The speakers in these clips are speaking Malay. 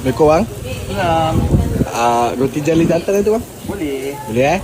Assalamualaikum bang. Salam. Roti jali jantan itu bang? Boleh. Boleh eh?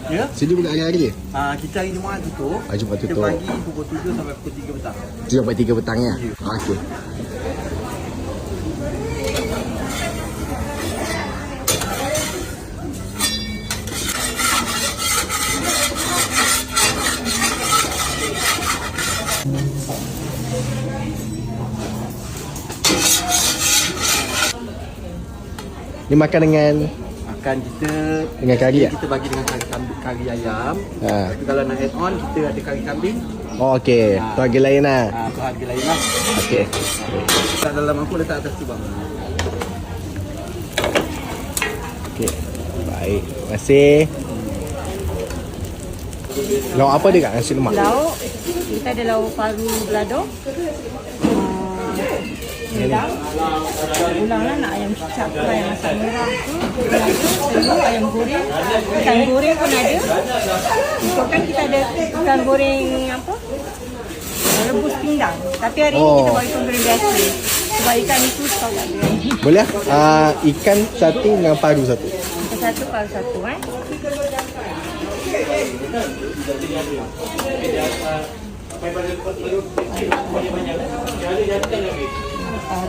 Ya? Sini buka hari-hari je? Kita hari Jumaat tutup. Jumaat Kita tutup. pagi pukul 7 sampai pukul 3 petang. 7 sampai 3 petang ya? Ya. Okey. Ni makan dengan Makan kita Dengan kari tak? kita bagi dengan kari kambing, kari ayam. Ha. Tapi kalau nak add on kita ada kari kambing. Oh okey, tu harga lain lah. Tu harga lain lah. Okey. Tak dalam mangkuk letak atas tu bang. Okey. Baik, terima kasih. Lauk apa dia kat nasi lemak? Lauk, kita ada lauk paru belado. Udang. Ulang lah nak ayam cicak ke ayam masak merah tu. Telur, ayam goreng. Ikan goreng pun ada. Untuk kan kita ada ikan goreng apa? Rebus pindang. Tapi hari ni kita buat ikan goreng biasa. Sebab ikan itu stok tak ada. Boleh ah? Ikan satu dengan paru satu. Ikan satu, paru satu eh.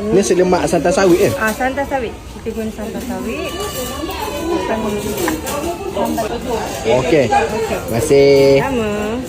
Ni nasi lemak santan sawit kan? Santan sawit. Kita guna santan sawit. Okey. Terima kasih. Sama.